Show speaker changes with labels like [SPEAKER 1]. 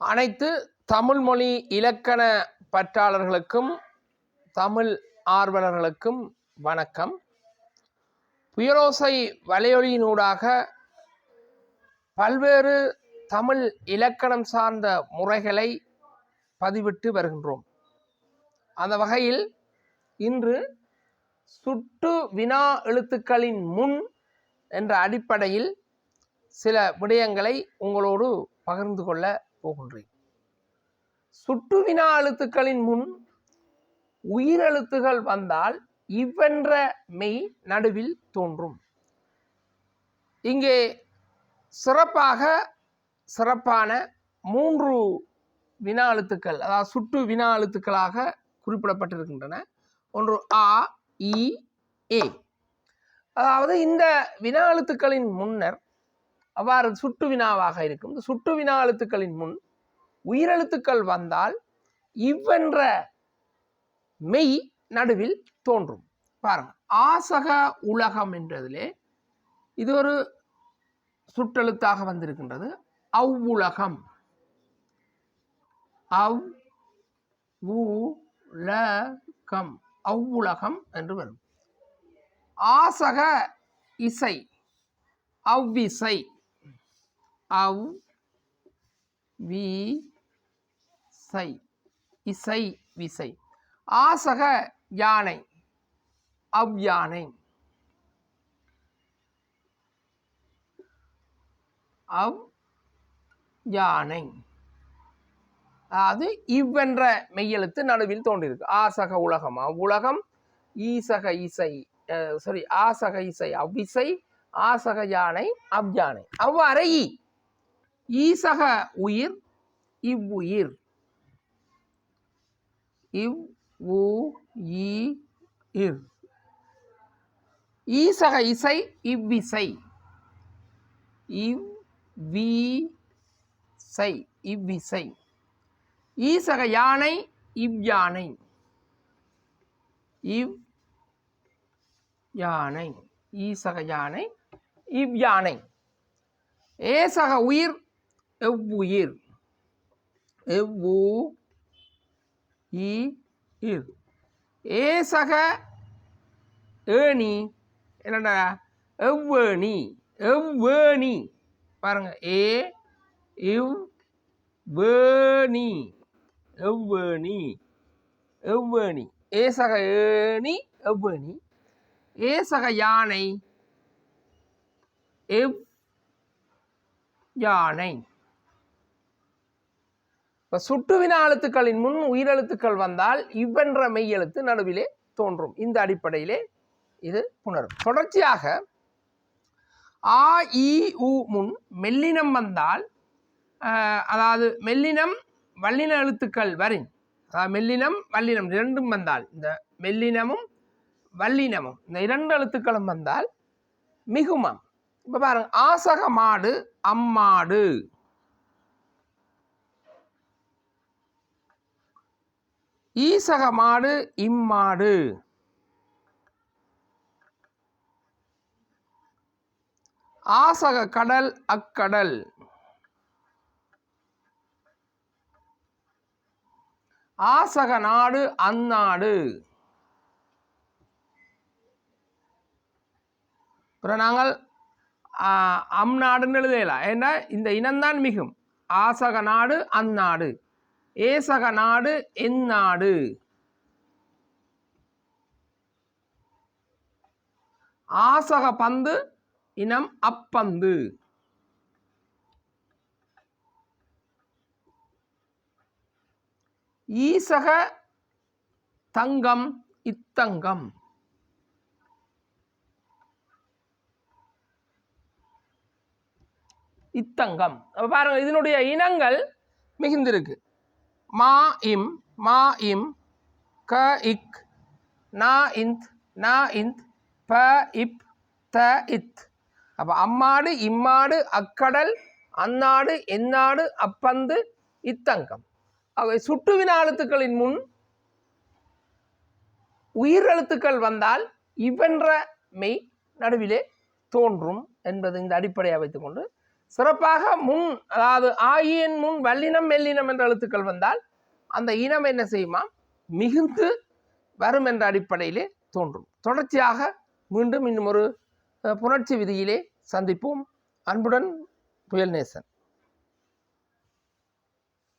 [SPEAKER 1] அனைத்து தமிழ் மொழி இலக்கண பற்றாளர்களுக்கும் தமிழ் ஆர்வலர்களுக்கும் வணக்கம். புயலோசை வலையொலியினூடாக பல்வேறு தமிழ் இலக்கணம் சார்ந்த முறைகளை பதிவிட்டு வருகின்றோம். அந்த வகையில் இன்று சுட்டு வினா எழுத்துக்களின் முன் என்ற அடிப்படையில் சில விடயங்களை உங்களோடு பகிர்ந்து கொள்ள போகின்றேன். சுட்டு வினா எழுத்துக்களின் முன் உயிரெழுத்துகள் வந்தால் இவ்வென்ற மெய் நடுவில் தோன்றும். இங்கே சிறப்பான 3 வினா எழுத்துக்கள், அதாவது சுட்டு வினா எழுத்துக்களாக குறிப்பிடப்பட்டிருக்கின்றன. ஒன்று ஆ, இ, ஏ. அதாவது இந்த வினா எழுத்துக்களின் முன்னர் அவ்வாறு சுட்டு வினாவாக இருக்கும். இந்த சுட்டு வினா எழுத்துக்களின் முன் உயிரெழுத்துக்கள் வந்தால் இவ்வென்ற மெய் நடுவில் தோன்றும். பாருங்க, ஆசக உலகம் என்றதிலே இது ஒரு சுற்றெழுத்தாக வந்திருக்கின்றது. அவ்வுலகம், அவ்வுலகம், அவ்வுலகம் என்று வரும். ஆசக இசை, அவ்விசை, அவ்விசை, இசை விசை. ஆசக யானை, அவ்யானை, அவ்யானை. அதாவது இவ்வென்ற மெய்யெழுத்து நடுவில் தோன்றியிருக்கு. ஆசக உலகம், அவ்வுலகம். ஈசக இசை, ஆசக இசை, அவ்விசை. ஆசக யானை, அவ்யானை. அவ்வாறு ஈசக உயிர், இவ்வுயிர், இவ்வுயிர். ஈசக இசை, இவ்விசை, இவ்விசை, இவ்விசை. ஈசக யானை, இவ்யானை, இவ்யானை. ஈசக யானை, இவ்யானை. ஏசக உயிர், எவ்வுயிர், எவ்வுயிர். ஏசக ஏணி, என்னடா எவ்வேணி, எவ்வேணி. பாருங்க, எவ்வேணி, எவ்வேணி, எவ்வேணி. ஏசக ஏணி, எவ்வேணி. ஏசக யானை, எவ்யானை. இப்ப சுட்டு வினா எழுத்துக்களின் முன் உயிரெழுத்துக்கள் வந்தால் இவ்வென்ற மெய்யெழுத்து நடுவிலே தோன்றும். இந்த அடிப்படையிலே இது புணரும். தொடர்ச்சியாக ஆ, இ, உ முன் மெல்லினம் வந்தால், அதாவது மெல்லினம் வல்லின எழுத்துக்கள் வரின், அதாவது மெல்லினம் வல்லினம் இரண்டும் வந்தால், இந்த மெல்லினமும் வல்லினமும் இந்த 2 எழுத்துக்களும் வந்தால் மிகுமம். இப்ப பாருங்க, ஆசக மாடு, அம்மாடு. ஈசக மாடு, இம்மாடு. ஆசக கடல், அக்கடல். ஆசக நாடு, அந்நாடு. நாங்கள் அம்நாடுன்னு எழுதலாம். ஏன்னா இந்த இனம்தான் மிகும். ஆசக நாடு, அந்நாடு. ஏசக நாடு, எந்நாடு. ஆசக பந்து, இனம் அப்பந்து. ஈசக தங்கம், இத்தங்கம். இத்தங்கம். பாருங்க, இதனுடைய இனங்கள் மிகுந்திருக்கு. மா இம், மா இம், க இக், நா இந்த், நா இந்த், ப இப், த இத். அப்ப அம்மாடு, இம்மாடு, அக்கடல், அந்நாடு, எந்நாடு, அப்பந்து, இத்தங்கம். அவை சுட்டு வினா எழுத்துக்களின் முன் உயிரெழுத்துக்கள் வந்தால் இவ்வென்ற மெய் நடுவிலே தோன்றும் என்பது இந்த அடிப்படையை வைத்துக்கொண்டு சிறப்பாக முன் அதாவது ஆயின் முன் வல்லினம் மெல்லினம் என்ற எழுத்துக்கள் வந்தால் அந்த இனம் என்ன செய்யுமா மிகுந்து வரும் என்ற அடிப்படையிலே தோன்றும். தொடர்ச்சியாக மீண்டும் இன்னும் ஒரு புணர்ச்சி விதியிலே சந்திப்போம். அன்புடன் புயல் நேசன்.